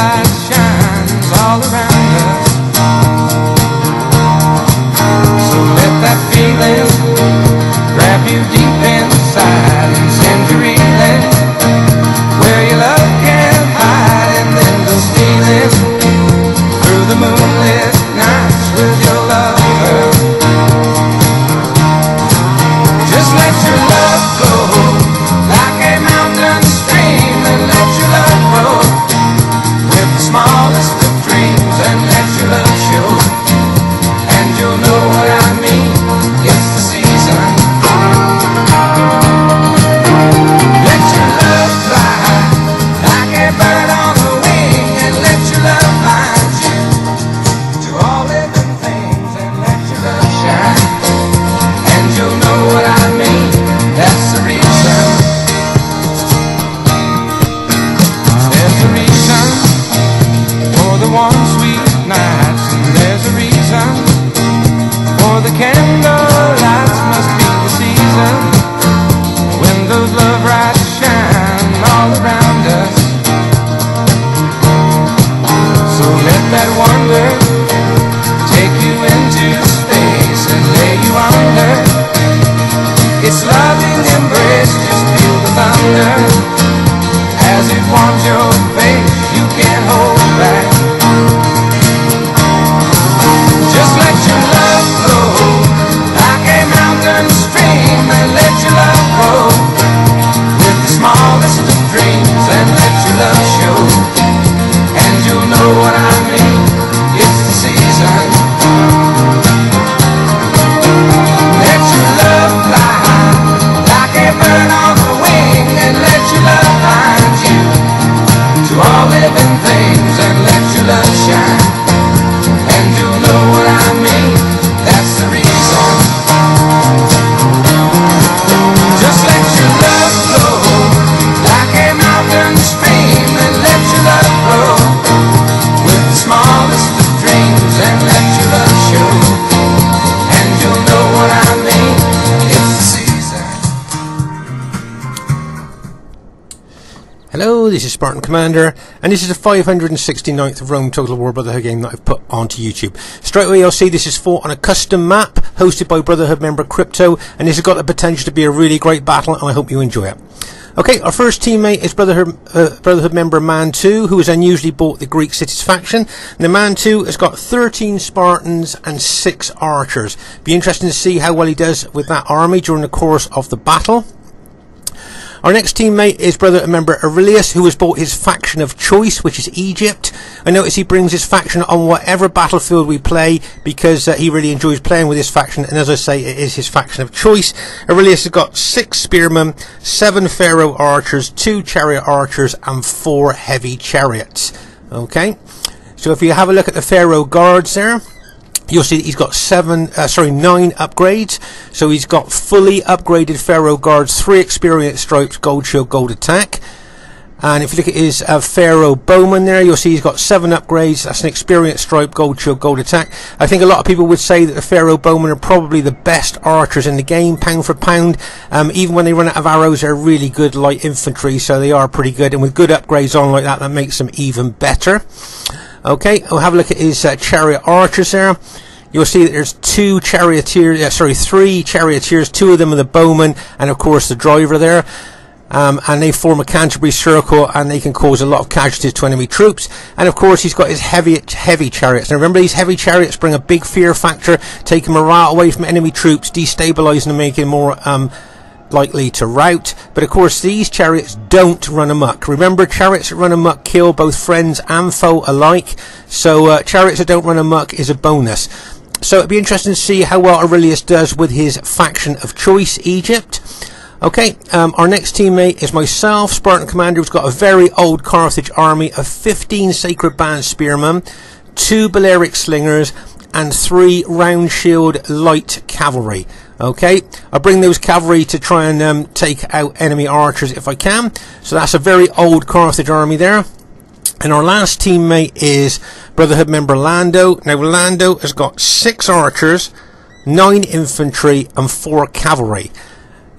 light shines all around us. So let that feeling grab you deep inside and send you reeling where your love can hide, and then go stealing through the moonlit nights with your lover. Just let your love flow like a mountain stream, and let your love grow with the smallest of dreams, and let your love show, and you'll know what I mean. It's the season. Let your love fly like a bird on the wing, and let your love find you to all living things, and let your love shine, and you'll know what I mean. That's the reason. There's a reason for the warm sweet nights, and there's a reason for the candle lights. Must be the season when those love lights shine all around us. So let that wonder take you into space and lay you under its loving embrace. Just feel the thunder as it warms your face. You can't hold back. Just let your love flow like a mountain stream, and let your love grow with the smallest of dreams, and let your love show, and you'll know what I mean. It's the season. Let your love fly like a bird on the wing, and let your love find you to all living things, and let your love shine, and you'll know what I mean. That's the reason. Just let your love flow like a mountain stream, and let your love grow with the smallest of dreams, and let your love show, and you'll know what I mean. It's the season. Hello, this is Spartan Commander, and this is the 569th of Rome Total War Brotherhood game that I've put onto YouTube. Straight away you'll see this is fought on a custom map hosted by Brotherhood member Crypto, and this has got the potential to be a really great battle, and I hope you enjoy it. Okay, our first teammate is Brotherhood member Man 2, who has unusually bought the Greek Cities faction. And the Man 2 has got 13 Spartans and 6 archers. Be interesting to see how well he does with that army during the course of the battle. Our next teammate is Brotherhood member Aurelius, who has bought his faction of choice, which is Egypt. I notice he brings his faction on whatever battlefield we play, because he really enjoys playing with his faction, and as I say, it is his faction of choice. Aurelius has got 6 spearmen, 7 pharaoh archers, 2 chariot archers, and 4 heavy chariots. Okay, so if you have a look at the pharaoh guards there, you'll see that he's got 9 upgrades. So he's got fully upgraded Pharaoh guards, 3 experience stripes, gold shield, gold attack. And if you look at his Pharaoh bowman there, you'll see he's got 7 upgrades. That's an experience stripe, gold shield, gold attack. I think a lot of people would say that the Pharaoh bowmen are probably the best archers in the game, pound for pound. Even when they run out of arrows, they're really good light infantry, so they are pretty good. And with good upgrades on like that, that makes them even better. Okay, we'll have a look at his chariot archers there. You'll see that there's 3 charioteers, 2 of them are the bowmen, and of course the driver there. And they form a Canterbury circle, and they can cause a lot of casualties to enemy troops. And of course he's got his heavy chariots. Now remember, these heavy chariots bring a big fear factor, taking morale away from enemy troops, destabilizing them, making them more likely to rout. But of course these chariots don't run amok. Remember, chariots that run amok kill both friends and foe alike, so chariots that don't run amok is a bonus. So it'd be interesting to see how well Aurelius does with his faction of choice, Egypt. Okay, our next teammate is myself, Spartan Commander, who's got a very old Carthage army of 15 Sacred Band spearmen, 2 Balearic slingers, and 3 round shield light cavalry. Okay, I bring those cavalry to try and take out enemy archers if I can. So that's a very old Carthage army there. And our last teammate is Brotherhood member Lando. Now Lando has got 6 archers, 9 infantry, and 4 cavalry.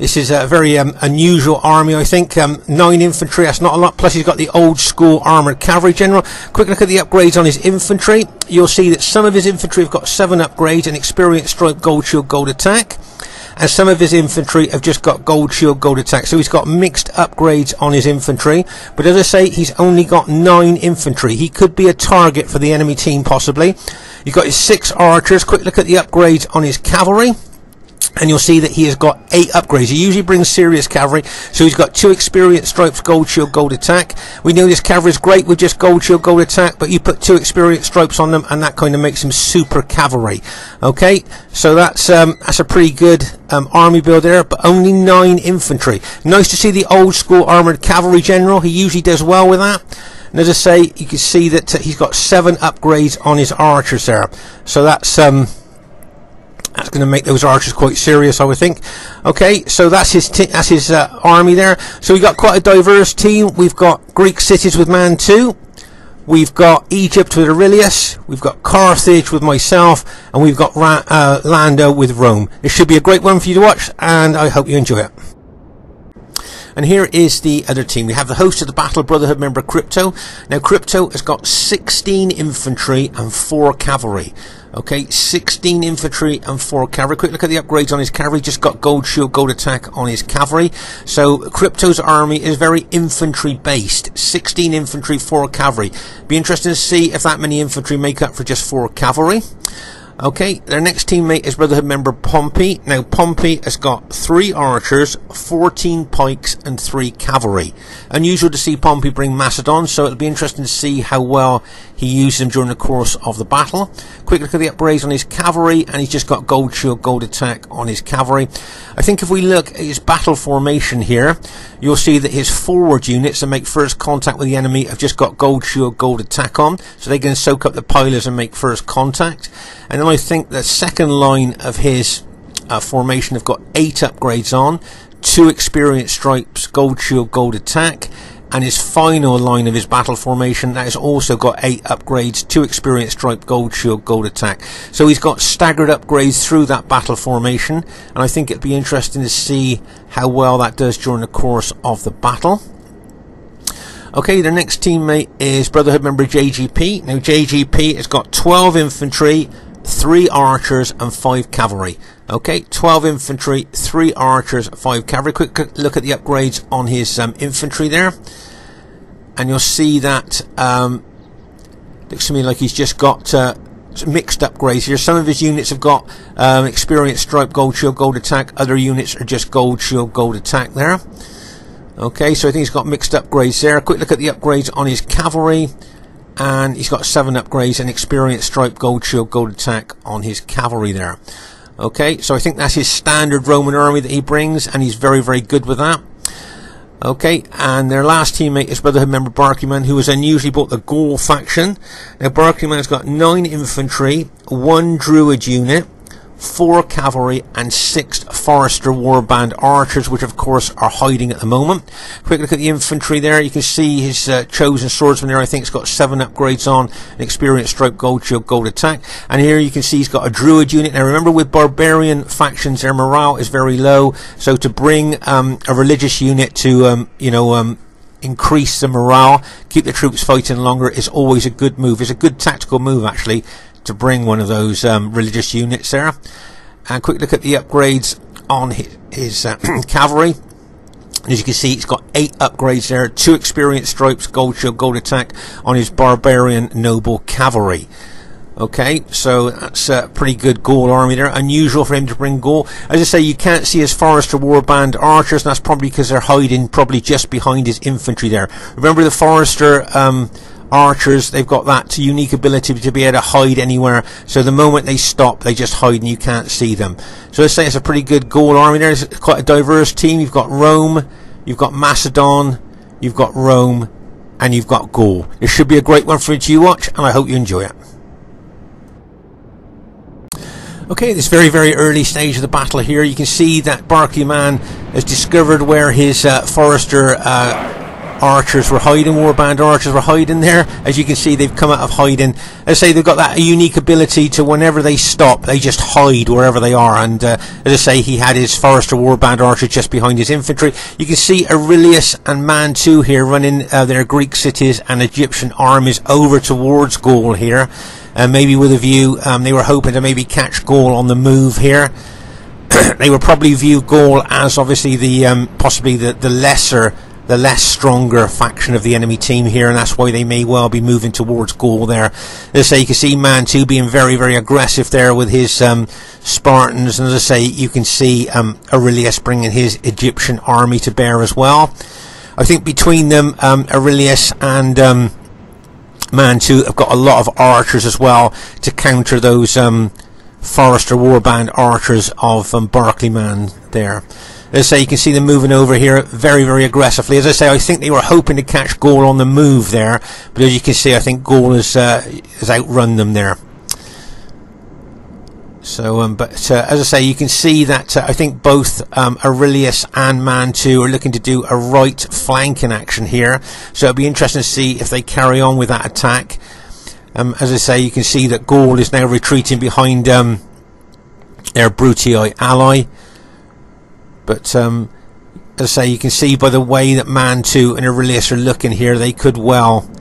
This is a very unusual army, I think. 9 infantry, that's not a lot. Plus he's got the old school armoured cavalry general. Quick look at the upgrades on his infantry. You'll see that some of his infantry have got 7 upgrades, an experienced stripe, gold shield, gold attack. And some of his infantry have just got gold shield, gold attack. So he's got mixed upgrades on his infantry. But as I say, he's only got 9 infantry. He could be a target for the enemy team, possibly. You've got his 6 archers. Quick look at the upgrades on his cavalry. And you'll see that he has got 8 upgrades. He usually brings serious cavalry, so he's got 2 experienced stripes, gold shield, gold attack. We know this cavalry is great with just gold shield, gold attack, but you put 2 experienced stripes on them, and that kind of makes him super cavalry. Okay, so that's a pretty good army build there, but only 9 infantry. Nice to see the old school armoured cavalry general. He usually does well with that. And as I say, you can see that he's got 7 upgrades on his archers there. So that's going to make those archers quite serious, I would think. Okay, so that's his army there. So we've got quite a diverse team. We've got Greek cities with Man 2. We've got Egypt with Aurelius. We've got Carthage with myself. And we've got Lando with Rome. It should be a great one for you to watch, and I hope you enjoy it. And here is the other team. We have the host of the Battle Brotherhood member, Crypto. Now, Crypto has got 16 infantry and 4 cavalry. Okay, 16 infantry and 4 cavalry. Quick look at the upgrades on his cavalry. Just got gold shield, gold attack on his cavalry. So Crypto's army is very infantry based. 16 infantry, 4 cavalry. Be interesting to see if that many infantry make up for just 4 cavalry. Okay, their next teammate is Brotherhood member Pompey. Now, Pompey has got 3 archers, 14 pikes, and 3 cavalry. Unusual to see Pompey bring Macedon, so it'll be interesting to see how well he uses them during the course of the battle. Quick look at the upgrades on his cavalry, and he's just got gold shield, gold attack on his cavalry. I think if we look at his battle formation here, you'll see that his forward units that make first contact with the enemy have just got gold shield, gold attack on, so they can soak up the pillars and make first contact. And then I think the second line of his formation have got 8 upgrades on, 2 experienced stripes, gold shield, gold attack, and his final line of his battle formation that has also got 8 upgrades, 2 experienced stripe, gold shield, gold attack. So he's got staggered upgrades through that battle formation, and I think it'd be interesting to see how well that does during the course of the battle. Okay, their next teammate is Brotherhood member JGP. Now, JGP has got 12 infantry, 3 archers, and 5 cavalry. Okay, 12 infantry, 3 archers, 5 cavalry. Quick look at the upgrades on his infantry there, and you'll see that looks to me like he's just got mixed upgrades here. Some of his units have got experienced stripe, gold shield, gold attack. Other units are just gold shield, gold attack there. Okay, so I think he's got mixed upgrades there. Quick look at the upgrades on his cavalry, and he's got 7 upgrades and experienced stripe, gold shield, gold attack on his cavalry there. Okay, so I think that's his standard Roman army that he brings, and he's very, very good with that. Okay, and their last teammate is Brotherhood member Barkeyman, who has unusually bought the Gaul faction. Now, Barkeyman's got 9 infantry, 1 druid unit, 4 cavalry, and 6 Forester warband archers, which of course are hiding at the moment. Quick look at the infantry there. You can see his chosen swordsman there. I think it's got 7 upgrades on, an experienced stripe, gold shield, gold attack. And here you can see he's got a druid unit. Now remember, with barbarian factions, their morale is very low, so to bring a religious unit to increase the morale, keep the troops fighting longer, is always a good move. It's a good tactical move, actually, to bring one of those religious units there. And quick look at the upgrades on his cavalry. As you can see, he's got 8 upgrades there, 2 experienced stripes, gold shield, gold attack on his barbarian noble cavalry. Okay, so that's a pretty good Gaul army there. Unusual for him to bring Gaul. As I say, you can't see his Forester warband archers, and that's probably because they're hiding probably just behind his infantry there. Remember, the Forester archers, they've got that unique ability to be able to hide anywhere, so the moment they stop, they just hide and you can't see them. So let's say it's a pretty good Gaul army there. It's quite a diverse team. You've got Rome, you've got Macedon, you've got Rome, and you've got Gaul. It should be a great one for you to watch, and I hope you enjoy it. Okay, this very, very early stage of the battle here, you can see that Barkeyman has discovered where his Forester archers were hiding, warband archers were hiding there. As you can see, they've come out of hiding. As I say, they've got that unique ability to, whenever they stop, they just hide wherever they are. And as I say, he had his Forester warband archers just behind his infantry. You can see Aurelius and Mantu here running their Greek cities and Egyptian armies over towards Gaul here. Maybe with a view, they were hoping to maybe catch Gaul on the move here. They would probably view Gaul as obviously the possibly the less stronger faction of the enemy team here, and that's why they may well be moving towards Gaul there. As I say, you can see Mantu being very, very aggressive there with his Spartans, and as I say, you can see Aurelius bringing his Egyptian army to bear as well. I think between them, Aurelius and Mantu have got a lot of archers as well to counter those Forester warband archers of Barclayman there. As I say, you can see them moving over here very, very aggressively. As I say, I think they were hoping to catch Gaul on the move there, but as you can see, I think Gaul has outrun them there. So, as I say, you can see that I think both Aurelius and Mantu are looking to do a right flanking action here. So it'll be interesting to see if they carry on with that attack. As I say, you can see that Gaul is now retreating behind their Brutii ally. But as I say, you can see by the way that Mantu and Aurelius are looking here, they could well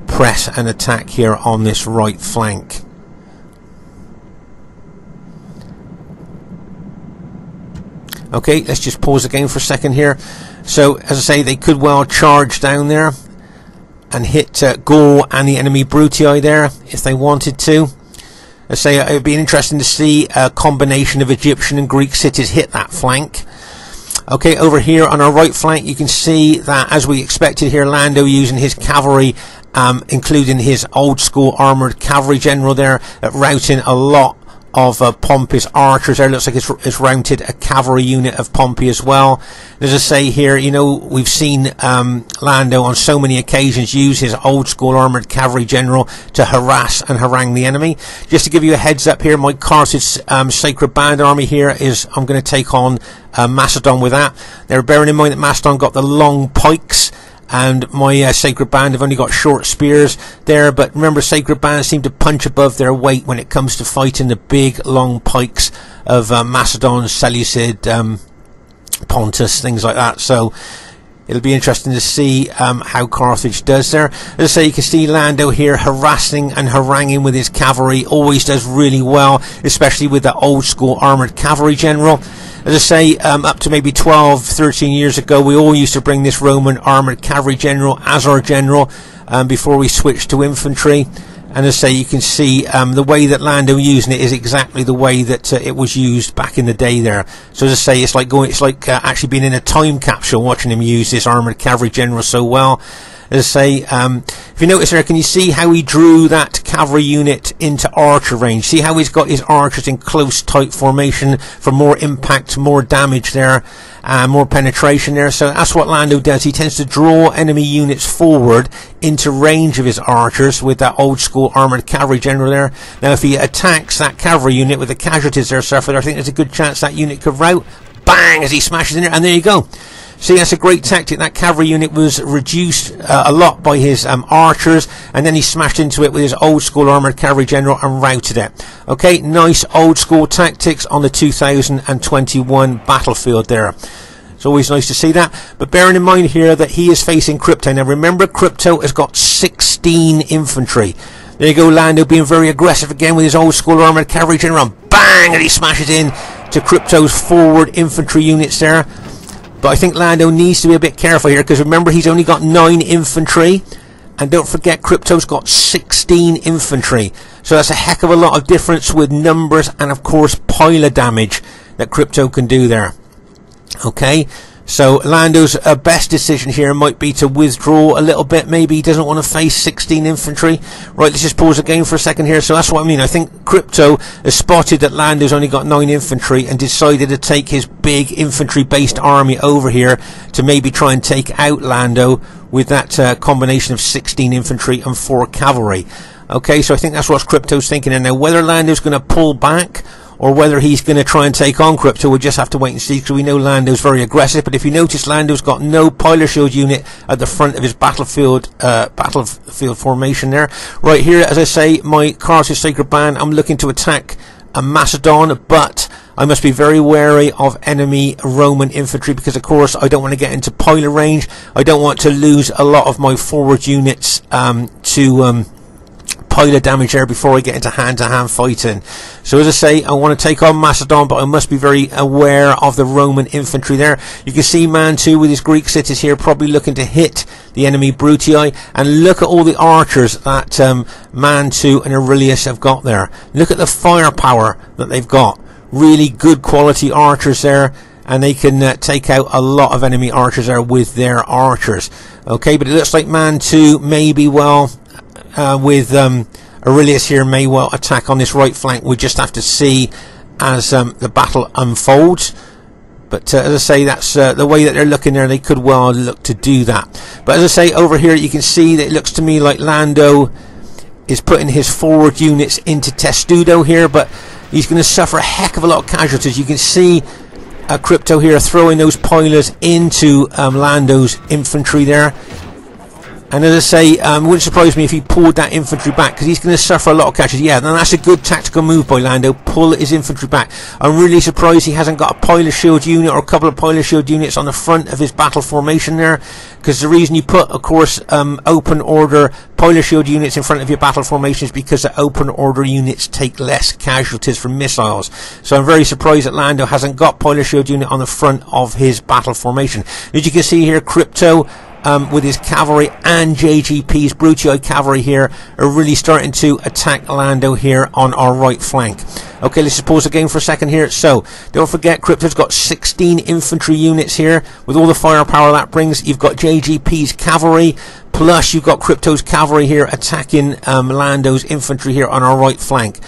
press an attack here on this right flank. Okay, let's just pause again for a second here. So, as I say, they could well charge down there and hit Gaul and the enemy Brutii there if they wanted to. I say it would be interesting to see a combination of Egyptian and Greek cities hit that flank. Okay, over here on our right flank, you can see that, as we expected here, Lando using his cavalry, including his old school armoured cavalry general there, routing a lot of Pompey's archers there. Looks like it's routed a cavalry unit of Pompey as well. As I say here, you know, we've seen Lando on so many occasions use his old school armoured cavalry general to harass and harangue the enemy. Just to give you a heads up here, my Carthage Sacred Band army here is, I'm going to take on Macedon with that. Now, bearing in mind that Macedon got the long pikes, and my Sacred Band have only got short spears there, but remember, Sacred Bands seem to punch above their weight when it comes to fighting the big long pikes of Macedon, Seleucid, Pontus, things like that. So it'll be interesting to see how Carthage does there. As I say, you can see Lando here harassing and haranguing with his cavalry. Always does really well, especially with that old school armoured cavalry general. As I say, up to maybe 12, 13 years ago, we all used to bring this Roman armoured cavalry general as our general before we switched to infantry. And as I say, you can see the way that Lando using it is exactly the way that it was used back in the day there. So as I say, it's like actually being in a time capsule watching him use this armoured cavalry general so well. As I say, if you notice there, can you see how he drew that cavalry unit into archer range? See how he's got his archers in close, tight formation for more impact, more damage there, more penetration there. So that's what Lando does. He tends to draw enemy units forward into range of his archers with that old school armoured cavalry general there. Now, if he attacks that cavalry unit with the casualties there suffered, I think there's a good chance that unit could rout. Bang! As he smashes in there, and there you go. See, that's a great tactic. That cavalry unit was reduced a lot by his archers, and then he smashed into it with his old school armoured cavalry general and routed it. Okay, nice old school tactics on the 2021 battlefield there. It's always nice to see that. But bearing in mind here that he is facing Crypto. Now remember, Crypto has got 16 infantry. There you go, Lando being very aggressive again with his old school armoured cavalry general, and bang! And he smashes in to Crypto's forward infantry units there. But I think Lando needs to be a bit careful here, because remember, he's only got 9 infantry, and don't forget, Crypto's got 16 infantry. So that's a heck of a lot of difference with numbers and of course pile damage that Crypto can do there. Okay, so Lando's best decision here might be to withdraw a little bit. Maybe he doesn't want to face 16 infantry. Right, let's just pause again for a second here. So that's what I mean. I think Crypto has spotted that Lando's only got 9 infantry and decided to take his big infantry-based army over here to maybe try and take out Lando with that combination of 16 infantry and 4 cavalry. Okay, so I think that's what Crypto's thinking. And now whether Lando's going to pull back or whether he's going to try and take on Crypto. We'll just have to wait and see, because we know Lando's very aggressive. But if you notice, Lando's got no pilot shield unit at the front of his battlefield formation there. Right here, as I say, my Carthage Sacred Band, I'm looking to attack a Macedon, but I must be very wary of enemy Roman infantry, because of course I don't want to get into pilot range. I don't want to lose a lot of my forward units to pilot damage there before I get into hand-to-hand fighting. So as I say, I want to take on Macedon, but I must be very aware of the Roman infantry there. You can see Man 2 with his Greek cities here, probably looking to hit the enemy Brutii. And look at all the archers that Man 2 and Aurelius have got there. Look at the firepower that they've got. Really good quality archers there, and they can take out a lot of enemy archers there with their archers. Okay, but it looks like Man 2 may be well with Aurelius here, may well attack on this right flank. We just have to see as the battle unfolds. But as I say, that's the way that they're looking there. They could well look to do that. But as I say, over here you can see that it looks to me like Lando is putting his forward units into Testudo here, but he's going to suffer a heck of a lot of casualties. You can see Crypto here throwing those pilers into Lando's infantry there. And as I say, it wouldn't surprise me if he pulled that infantry back, because he's going to suffer a lot of casualties. Yeah, and that's a good tactical move by Lando. Pull his infantry back. I'm really surprised he hasn't got a pilot shield unit or a couple of pilot shield units on the front of his battle formation there, because the reason you put, of course, open order pilot shield units in front of your battle formation is because the open order units take less casualties from missiles. So I'm very surprised that Lando hasn't got pilot shield unit on the front of his battle formation. As you can see here, Crypto with his cavalry and JGP's Brutii cavalry here are really starting to attack Lando here on our right flank. Okay, let's just pause the game for a second here. So don't forget, Crypto's got 16 infantry units here. With all the firepower that brings, you've got JGP's cavalry, plus you've got Crypto's cavalry here attacking Lando's infantry here on our right flank.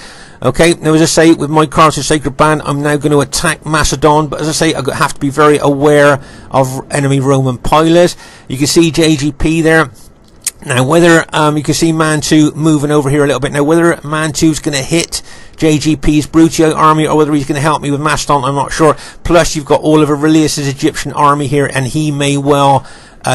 Okay, now as I say, with my Carthage Sacred Band, I'm now going to attack Macedon, but as I say, I have to be very aware of enemy Roman pilots. You can see JGP there. Now whether you can see Man 2 moving over here a little bit. Now whether Man 2 is going to hit JGP's Brutii army or whether he's going to help me with Macedon, I'm not sure. Plus you've got all of Aurelius's Egyptian army here, and he may well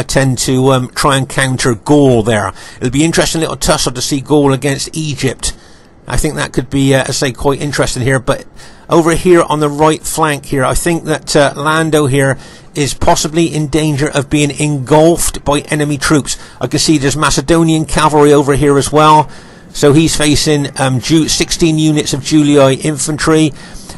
tend to try and counter Gaul there. It'll be an interesting little tussle to see Gaul against Egypt. I think that could be, I say, quite interesting here. But over here on the right flank here, I think that Lando here is possibly in danger of being engulfed by enemy troops. I can see there's Macedonian cavalry over here as well. So he's facing 16 units of Julii infantry,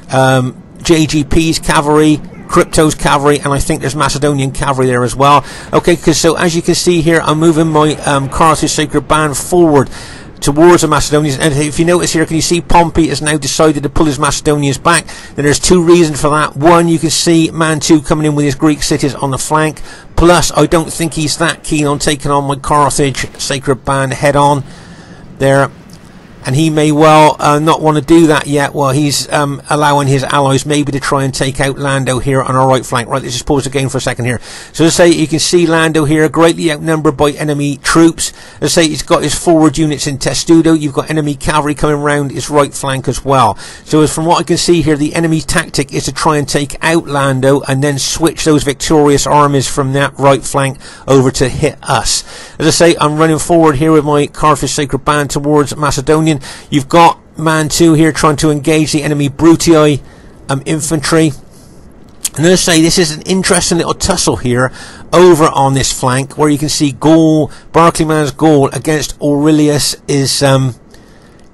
JGP's cavalry, Crypto's cavalry, and I think there's Macedonian cavalry there as well. Okay, because so as you can see here, I'm moving my Carthage Sacred Band forward towards the Macedonians, and if you notice here, can you see Pompey has now decided to pull his Macedonians back? Then there's two reasons for that. One, you can see Man 2 coming in with his Greek cities on the flank, plus I don't think he's that keen on taking on my Carthage Sacred Band head on there, and he may well not want to do that yet while he's allowing his allies maybe to try and take out Lando here on our right flank. Right, let's just pause the game for a second here. So as I say, you can see Lando here greatly outnumbered by enemy troops. As I say, he's got his forward units in Testudo. You've got enemy cavalry coming around his right flank as well. So as from what I can see here, the enemy's tactic is to try and take out Lando and then switch those victorious armies from that right flank over to hit us. As I say, I'm running forward here with my Carthage Sacred Band towards Macedonian. You've got Man 2 here trying to engage the enemy Brutii infantry. And as I say, this is an interesting little tussle here over on this flank, where you can see Gaul, Barclayman's Gaul against Aurelius's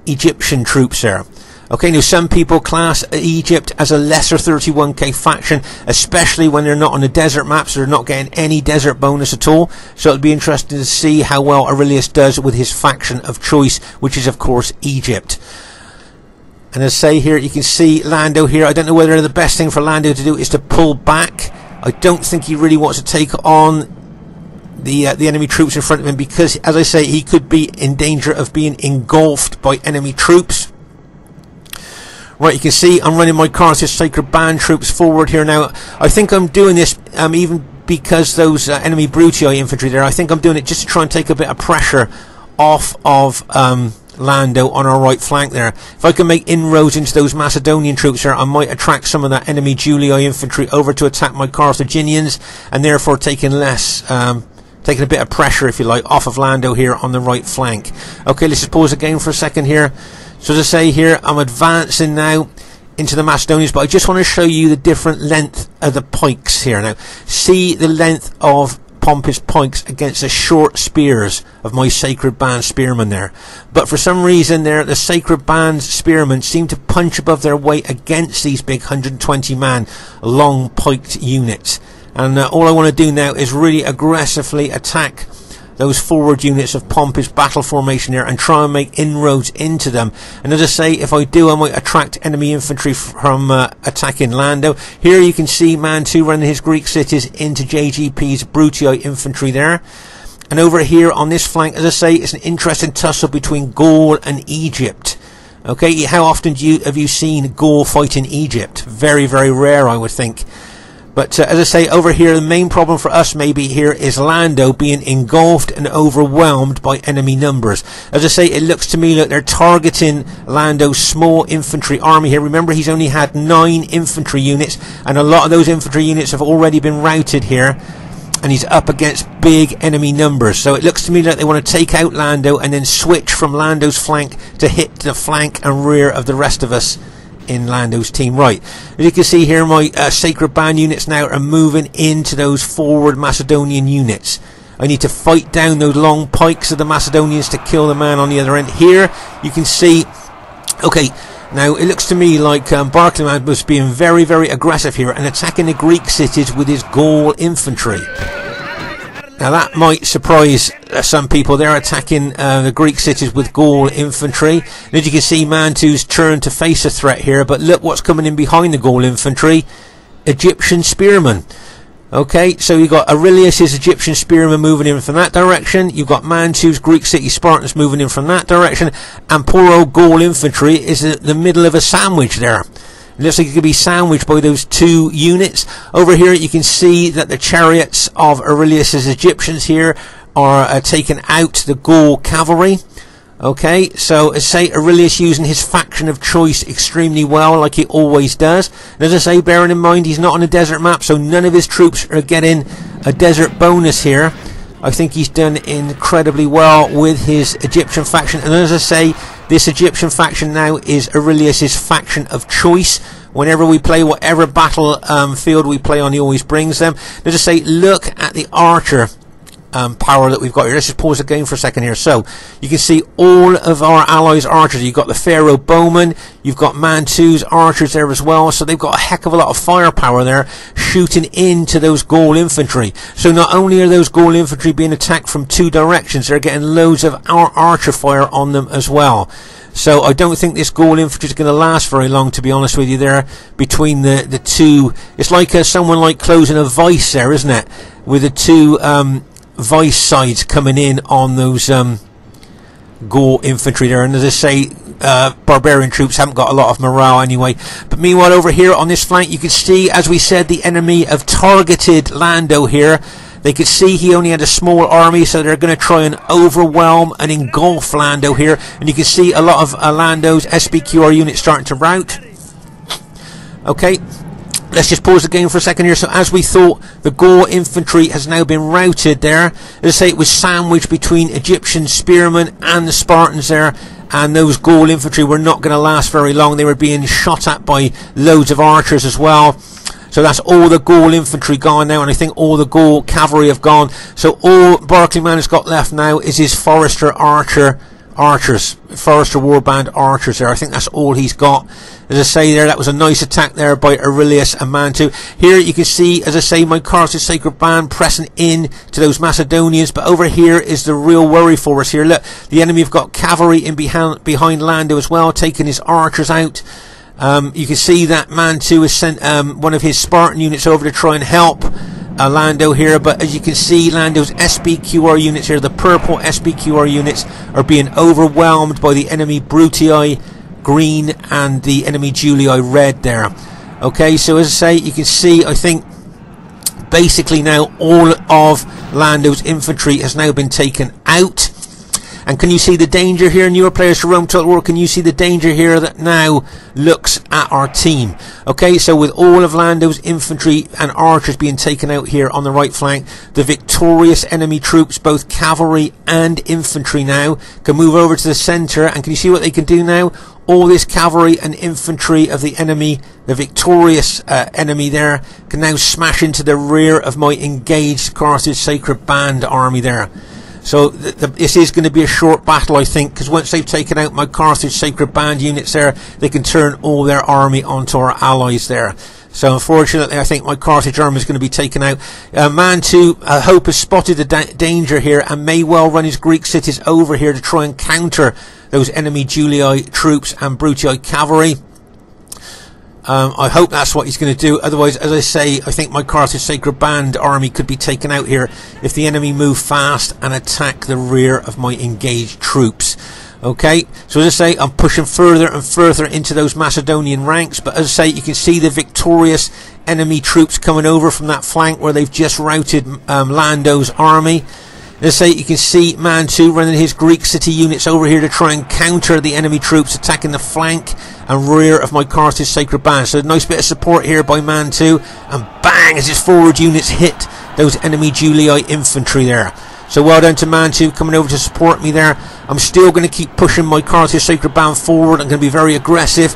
Egyptian troops there. Okay, now some people class Egypt as a lesser 31k faction, especially when they're not on the desert maps. They're not getting any desert bonus at all. So it'll be interesting to see how well Aurelius does with his faction of choice, which is of course Egypt. And as I say here, you can see Lando here. I don't know whether the best thing for Lando to do is to pull back. I don't think he really wants to take on the enemy troops in front of him, because, as I say, he could be in danger of being engulfed by enemy troops. Right, you can see I'm running my Carthage Sacred Band troops forward here now. I think I'm doing this even because those enemy Brutii infantry there, I think I'm doing it just to try and take a bit of pressure off of Lando on our right flank there. If I can make inroads into those Macedonian troops there, I might attract some of that enemy Julii infantry over to attack my Carthaginians, and therefore taking less, taking a bit of pressure, if you like, off of Lando here on the right flank. Okay, let's just pause the game for a second here. So as I say here, I'm advancing now into the Macedonians, but I just want to show you the different length of the pikes here. Now, see the length of Pompey's pikes against the short spears of my Sacred Band spearmen there. But for some reason there, the Sacred Band spearmen seem to punch above their weight against these big 120 man long piked units. And all I want to do now is really aggressively attack those forward units of Pompey's battle formation there and try and make inroads into them. And as I say, if I do, I might attract enemy infantry from attacking Lando. Here you can see Man 2 running his Greek cities into JGP's Brutii infantry there. And over here on this flank, as I say, it's an interesting tussle between Gaul and Egypt. Okay, how often have you seen Gaul fighting Egypt? Very, very rare, I would think. But as I say, over here, the main problem for us maybe here is Lando being engulfed and overwhelmed by enemy numbers. As I say, it looks to me like they're targeting Lando's small infantry army here. Remember, he's only had 9 infantry units, and a lot of those infantry units have already been routed here, and he's up against big enemy numbers. So it looks to me like they want to take out Lando and then switch from Lando's flank to hit the flank and rear of the rest of us in Lando's team. Right, as you can see here, my Sacred Band units now are moving into those forward Macedonian units. I need to fight down those long pikes of the Macedonians to kill the man on the other end. Here you can see, okay, now it looks to me like Barclayman was being very, very aggressive here and attacking the Greek cities with his Gaul infantry. Now that might surprise some people. They're attacking the Greek cities with Gaul infantry. And as you can see, Man 2's turned to face a threat here. But look what's coming in behind the Gaul infantry. Egyptian spearmen. Okay, so you've got Aurelius's Egyptian spearmen moving in from that direction. You've got Man 2's Greek city Spartans moving in from that direction. And poor old Gaul infantry is in the middle of a sandwich there. It looks like it could be sandwiched by those 2 units. Over here you can see that the chariots of Aurelius's Egyptians here are taking out the Gaul cavalry. Okay, so as I say, Aurelius using his faction of choice extremely well, like he always does. And as I say, bearing in mind he's not on a desert map, so none of his troops are getting a desert bonus here. I think he's done incredibly well with his Egyptian faction. And as I say, this Egyptian faction now is Aurelius's faction of choice. Whenever we play whatever battle field we play on, he always brings them. As I say, look at the archer power that we've got here. Let's just pause the game for a second here. So you can see all of our allies' archers. You've got the Pharaoh bowmen, you've got Man 2's archers there as well. So they've got a heck of a lot of firepower there, shooting into those Gaul infantry. So not only are those Gaul infantry being attacked from 2 directions, they're getting loads of our archer fire on them as well. So I don't think this Gaul infantry is going to last very long, to be honest with you there, between the 2. It's like someone like closing a vice there, isn't it? With the 2 vice sides coming in on those Gaul infantry there. And as I say, barbarian troops haven't got a lot of morale anyway. But meanwhile, over here on this flank, you can see, as we said, the enemy have targeted Lando here. They could see he only had a small army, so they're going to try and overwhelm and engulf Lando here. And you can see a lot of Lando's SBQR units starting to rout. Okay, let's just pause the game for a second here. So as we thought, the Gaul infantry has now been routed there. As I say, it was sandwiched between Egyptian spearmen and the Spartans there. And those Gaul infantry were not going to last very long. They were being shot at by loads of archers as well. So that's all the Gaul infantry gone now, and I think all the Gaul cavalry have gone. So all Barclayman has got left now is his Forester archers, Forester warband archers there. I think that's all he's got. As I say there, that was a nice attack there by Aurelius and Man 2. Here you can see, as I say, my Carthage Sacred Band pressing in to those Macedonians. But over here is the real worry for us here. Look, the enemy have got cavalry in behind Lando as well, taking his archers out. You can see that Man 2 has sent one of his Spartan units over to try and help Lando here, but as you can see, Lando's SBQR units here, the purple SBQR units, are being overwhelmed by the enemy Brutii green and the enemy Julii red there. Okay, so as I say, you can see, I think basically now all of Lando's infantry has now been taken out. And can you see the danger here? Newer players to Rome Total War, can you see the danger here that now looks at our team? Okay, so with all of Lando's infantry and archers being taken out here on the right flank, the victorious enemy troops, both cavalry and infantry now, can move over to the centre. And can you see what they can do now? All this cavalry and infantry of the enemy, the victorious enemy there, can now smash into the rear of my engaged Carthage Sacred Band army there. So this is going to be a short battle, I think, because once they've taken out my Carthage Sacred Band units there, they can turn all their army onto our allies there. So unfortunately, I think my Carthage army is going to be taken out. Man 2, Hope has spotted the danger here and may well run his Greek cities over here to try and counter those enemy Julii troops and Brutii cavalry. I hope that's what he's going to do. Otherwise, as I say, I think my Carthage Sacred Band army could be taken out here if the enemy move fast and attack the rear of my engaged troops. Okay, so as I say, I'm pushing further and further into those Macedonian ranks, but as I say, you can see the victorious enemy troops coming over from that flank where they've just routed Lando's army. As I say, you can see Man 2 running his Greek city units over here to try and counter the enemy troops attacking the flank and rear of my Carthage Sacred Band. So a nice bit of support here by Man 2, and bang, as his forward units hit those enemy Julii infantry there. So well done to Man 2 coming over to support me there. I'm still going to keep pushing my Carthage Sacred Band forward. I'm going to be very aggressive.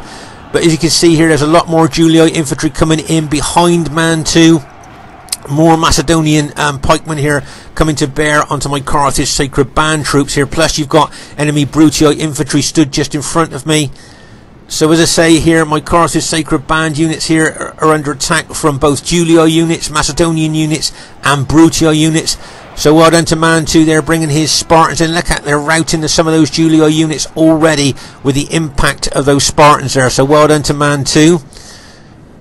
But as you can see here, there's a lot more Julii infantry coming in behind Man 2. More Macedonian pikemen here coming to bear onto my Carthage Sacred Band troops here. Plus you've got enemy Brutii infantry stood just in front of me. So as I say here, my Carthage Sacred Band units here are under attack from both Julii units, Macedonian units and Brutii units. So well done to Man 2 there, bringing his Spartans in. Look at, they're routing some of those Julii units already with the impact of those Spartans there. So well done to Man 2.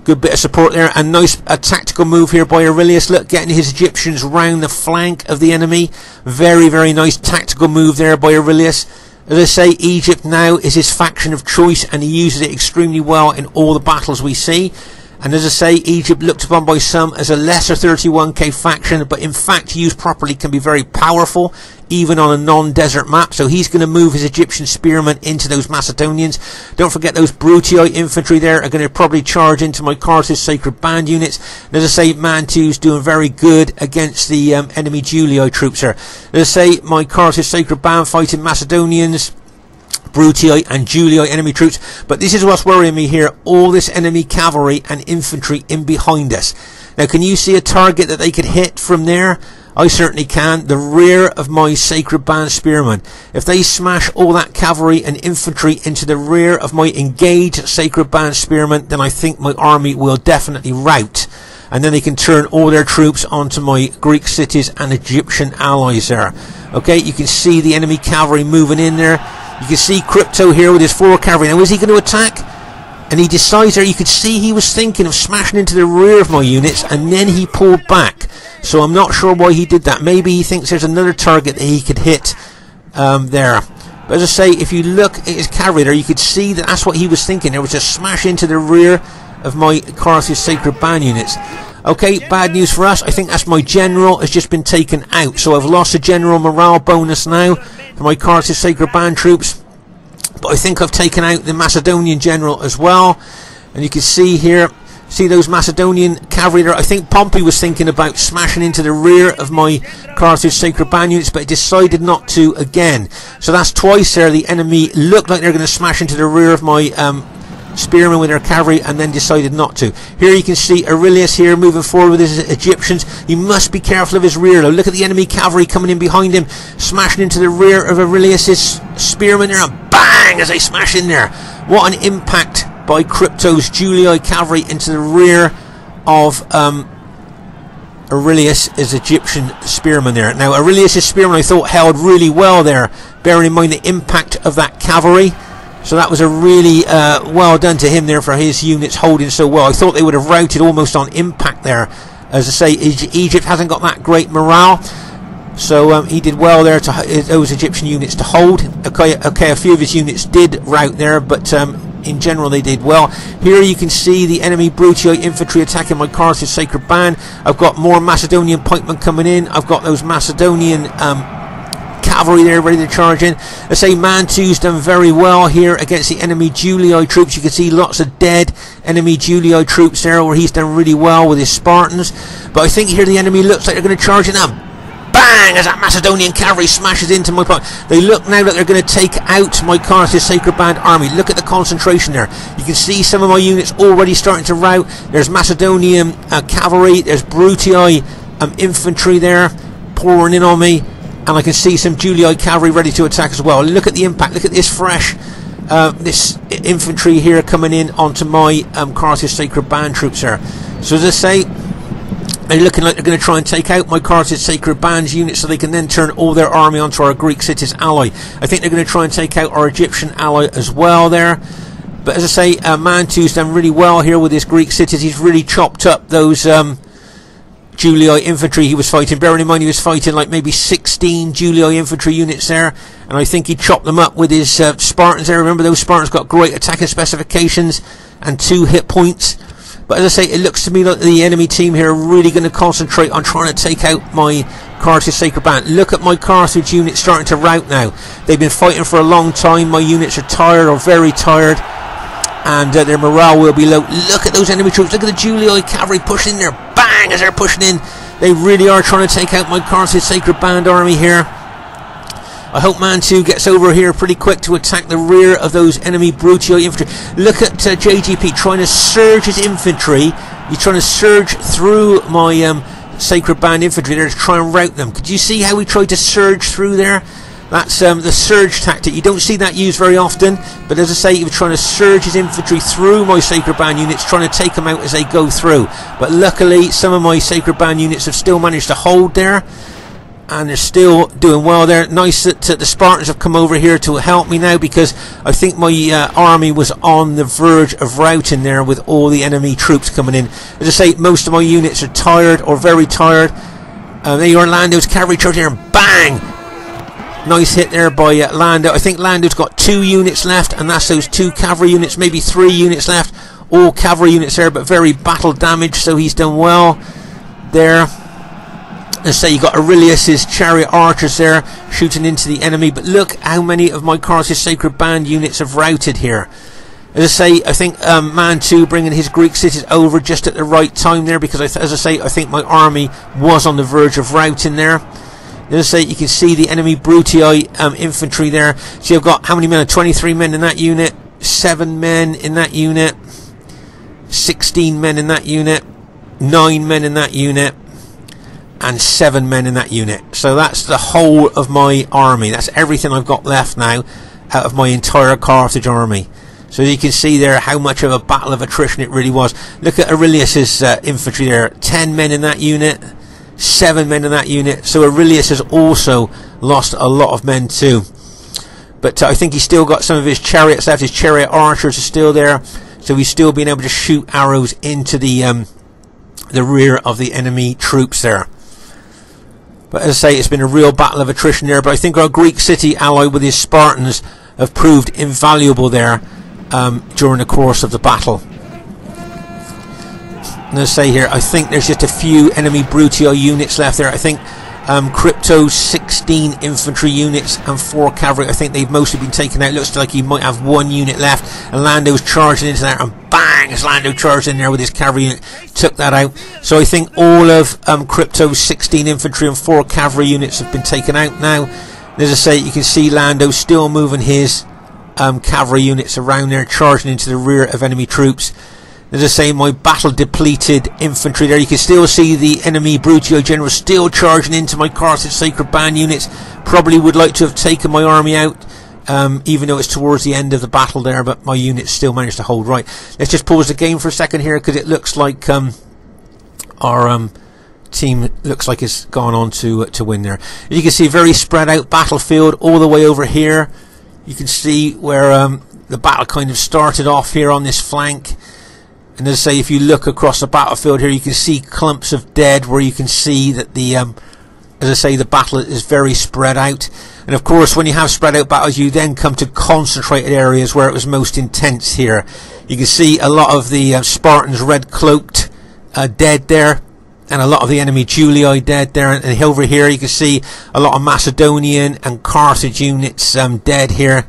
Good bit of support there, and nice tactical move here by Aurelius. Look, getting his Egyptians round the flank of the enemy. Very, very nice tactical move there by Aurelius. As I say, Egypt now is his faction of choice, and he uses it extremely well in all the battles we see. And as I say, Egypt looked upon by some as a lesser 31k faction, but in fact used properly can be very powerful even on a non-desert map. So he's going to move his Egyptian spearmen into those Macedonians. Don't forget those Brutii infantry there are going to probably charge into my Carthage Sacred Band units. And as I say, Man 2's doing very good against the enemy Julii troops there. As I say, my Carthage Sacred Band fighting Macedonians, Brutii and Julii enemy troops. But this is what's worrying me here, all this enemy cavalry and infantry in behind us. Now can you see a target that they could hit from there? I certainly can. The rear of my Sacred Band spearmen. If they smash all that cavalry and infantry into the rear of my engaged Sacred Band spearmen, then I think my army will definitely rout. And then they can turn all their troops onto my Greek cities and Egyptian allies there. Okay, you can see the enemy cavalry moving in there. You can see Crypto here with his 4 cavalry. Now is he going to attack? And he decides there, you could see he was thinking of smashing into the rear of my units, and then he pulled back. So I'm not sure why he did that. Maybe he thinks there's another target that he could hit there. But as I say, if you look at his cavalry there, you could see that that's what he was thinking. There was a smash into the rear of my Carthage Sacred Band units. Okay, bad news for us. I think that's my general has just been taken out. So I've lost a general morale bonus now for my Carthage Sacred Band troops. But I think I've taken out the Macedonian general as well. And you can see here, see those Macedonian cavalry there. I think Pompey was thinking about smashing into the rear of my Carthage Sacred Band units, but he decided not to again. So that's twice there. The enemy looked like they're going to smash into the rear of my spearmen with their cavalry, and then decided not to. Here you can see Aurelius here moving forward with his Egyptians. You must be careful of his rear though. Look at the enemy cavalry coming in behind him, smashing into the rear of Aurelius's spearmen there, and bang as they smash in there. What an impact by Crypto's Julii cavalry into the rear of Aurelius's Egyptian spearmen there. Now Aurelius's spearmen I thought held really well there, bearing in mind the impact of that cavalry. So that was a really well done to him there for his units holding so well. I thought they would have routed almost on impact there. As I say, Egypt hasn't got that great morale. So he did well there to those Egyptian units to hold. Okay, a few of his units did rout there, but in general they did well. Here you can see the enemy Brutii infantry attacking my Carthage Sacred Band. I've got more Macedonian pikemen coming in. I've got those Macedonian cavalry there ready to charge in. I say Man 2's done very well here against the enemy Julii troops. You can see lots of dead enemy Julii troops there, where he's done really well with his Spartans. But I think here the enemy looks like they're going to charge in now. Bang! As that Macedonian cavalry smashes into my point. They look now like they're going to take out my Carthage Sacred Band army. Look at the concentration there. You can see some of my units already starting to rout. There's Macedonian cavalry. There's Brutii infantry there pouring in on me. And I can see some Julii cavalry ready to attack as well. Look at the impact. Look at this fresh this infantry here coming in onto my Carthage Sacred Band troops there. So as I say, they're looking like they're going to try and take out my Carthage Sacred Band's units so they can then turn all their army onto our Greek cities ally. I think they're going to try and take out our Egyptian ally as well there. But as I say, Man 2's done really well here with his Greek cities. He's really chopped up those Julii infantry he was fighting. Bearing in mind he was fighting like maybe 16 Julii infantry units there. And I think he chopped them up with his Spartans there. Remember, those Spartans got great attacking specifications and 2 hit points. But as I say, it looks to me like the enemy team here are really going to concentrate on trying to take out my Carthage Sacred Band. Look at my Carthage units starting to rout now. They've been fighting for a long time. My units are tired, or very tired, and their morale will be low. Look at those enemy troops. Look at the Julii cavalry pushing in there. Bang! As they're pushing in, they really are trying to take out my Carthage Sacred Band army here. I hope Man 2 gets over here pretty quick to attack the rear of those enemy Brutii infantry. Look at JGP trying to surge his infantry. He's trying to surge through my Sacred Band infantry there to try and rout them. Could you see how he tried to surge through there? That's the surge tactic. You don't see that used very often, but as I say, he was trying to surge his infantry through my Sacred Band units, trying to take them out as they go through. But luckily, some of my Sacred Band units have still managed to hold there, and they're still doing well there. Nice that the Spartans have come over here to help me now, because I think my army was on the verge of routing there with all the enemy troops coming in. As I say, most of my units are tired, or very tired. There you are, Lando's cavalry charge here, and bang! Nice hit there by Lando. I think Lando's got 2 units left, and that's those 2 cavalry units, maybe 3 units left. All cavalry units there, but very battle damaged, so he's done well there. Let's say you got Aurelius's chariot archers there shooting into the enemy, but look how many of my Carthage Sacred Band units have routed here. As I say, I think Man 2 bringing his Greek cities over just at the right time there, because as I say, I think my army was on the verge of routing there. As I say, you can see the enemy Brutii infantry there. So you've got how many men? 23 men in that unit, 7 men in that unit, 16 men in that unit, 9 men in that unit, and 7 men in that unit. So that's the whole of my army. That's everything I've got left now out of my entire Carthage army. So you can see there how much of a battle of attrition it really was. Look at Aurelius's infantry there. 10 men in that unit, 7 men in that unit. So Aurelius has also lost a lot of men too. But I think he's still got some of his chariots left. His chariot archers are still there. So he's still being able to shoot arrows into the rear of the enemy troops there. But as I say, it's been a real battle of attrition there. But I think our Greek city ally with his Spartans have proved invaluable there during the course of the battle. And as I say here, I think there's just a few enemy Brutii units left there. I think Crypto's 16 infantry units and 4 cavalry, I think they've mostly been taken out. Looks like he might have 1 unit left, and Lando's charging into there, and bang, as Lando charged in there with his cavalry unit, took that out. So I think all of Crypto's 16 infantry and 4 cavalry units have been taken out now. And as I say, you can see Lando still moving his cavalry units around there, charging into the rear of enemy troops. As I say, my battle depleted infantry there. You can still see the enemy Brutii general still charging into my Carthage Sacred Band units. Probably would like to have taken my army out, even though it's towards the end of the battle there, but my units still managed to hold right. Let's just pause the game for a second here, because it looks like our team looks like it's gone on to win there. You can see a very spread out battlefield all the way over here. You can see where the battle kind of started off here on this flank. And as I say, if you look across the battlefield here, you can see clumps of dead, where you can see that the, as I say, the battle is very spread out. And of course, when you have spread out battles, you then come to concentrated areas where it was most intense here. You can see a lot of the Spartans red cloaked dead there. and a lot of the enemy Julii dead there, and over here you can see a lot of Macedonian and Carthage units dead here.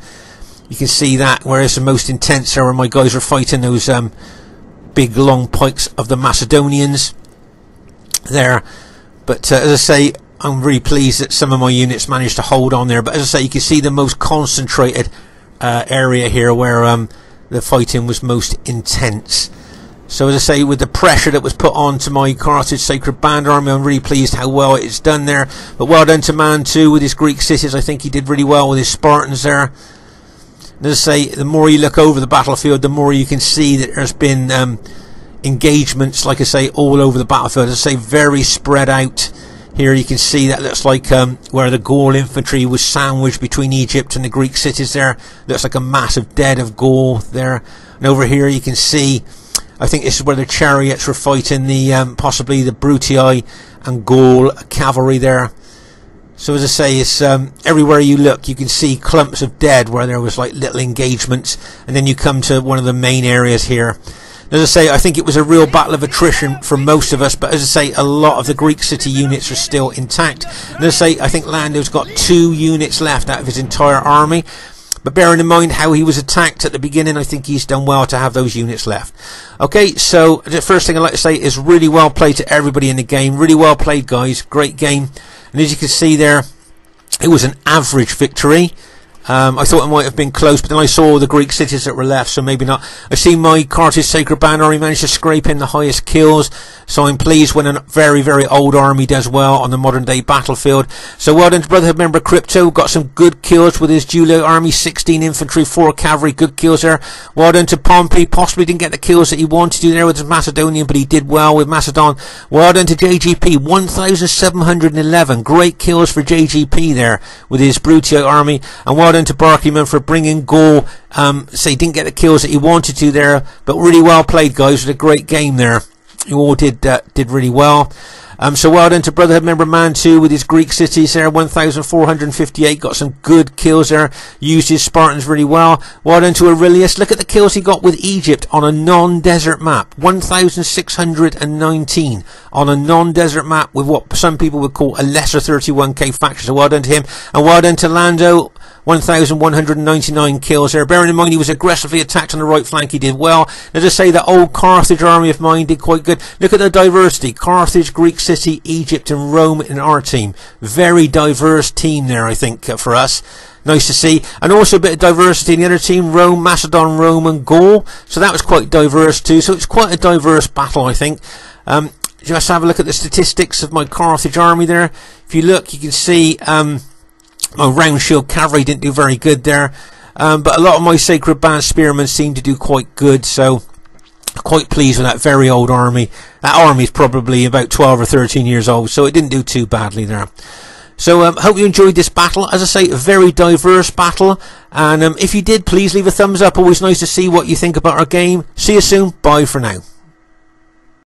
You can see that, whereas the most intense there where my guys are fighting those big long pikes of the Macedonians there. But as I say, I'm really pleased that some of my units managed to hold on there. But as I say, you can see the most concentrated area here where the fighting was most intense. So as I say, with the pressure that was put on to my Carthage Sacred Band Army, I'm really pleased how well it's done there. But well done to Man 2 with his Greek cities. I think he did really well with his Spartans there. And as I say, the more you look over the battlefield, the more you can see that there's been engagements, like I say, all over the battlefield. As I say, very spread out. Here you can see that looks like where the Gaul infantry was sandwiched between Egypt and the Greek cities there. Looks like a massive dead of Gaul there. And over here you can see, I think this is where the chariots were fighting the possibly the Brutii and Gaul cavalry there. So as I say, it's everywhere you look you can see clumps of dead where there was like little engagements, and then you come to one of the main areas here. As I say, I think it was a real battle of attrition for most of us, but as I say, a lot of the Greek city units are still intact. And as I say, I think Lando's got 2 units left out of his entire army. But bearing in mind how he was attacked at the beginning, I think he's done well to have those units left. Okay, so the first thing I'd like to say is really well played to everybody in the game. Really well played, guys. Great game. And as you can see there, it was an average victory. I thought it might have been close, but then I saw the Greek cities that were left, so maybe not. I've seen my Carthage Sacred Band Army manage to scrape in the highest kills, so I'm pleased when a very, very old army does well on the modern day battlefield. So well done to Brotherhood member Crypto, got some good kills with his Julii army, 16 infantry, 4 cavalry, good kills there. Well done to Pompey, possibly didn't get the kills that he wanted to there with his Macedonian, but he did well with Macedon. Well done to JGP, 1,711, great kills for JGP there with his Brutii army, and well done to Barkeyman for bringing Gaul. Say didn't get the kills that he wanted to there, but really well played, guys. With a great game there. You all did really well. So well done to Brotherhood member Man 2 with his Greek cities there, 1,458, got some good kills there, used his Spartans really well. Well done to Aurelius, look at the kills he got with Egypt on a non-desert map, 1,619 on a non-desert map with what some people would call a lesser 31k faction, so well done to him. And well done to Lando, 1,199 kills there. Bearing in mind he was aggressively attacked on the right flank, he did well. As I say, the old Carthage army of mine did quite good. Look at the diversity, Carthage, Greek city, Egypt and Rome in our team. Very diverse team there, I think, for us. Nice to see. And also a bit of diversity in the other team, Rome, Macedon, Rome and Gaul. So that was quite diverse too. So it's quite a diverse battle, I think. Just have a look at the statistics of my Carthage army there. If you look, you can see my round shield cavalry didn't do very good there, but a lot of my Sacred Band spearmen seemed to do quite good, so quite pleased with that very old army. That army is probably about 12 or 13 years old, so it didn't do too badly there. So hope you enjoyed this battle. As I say, a very diverse battle, and if you did, please leave a thumbs up. Always nice to see what you think about our game. See you soon. Bye for now.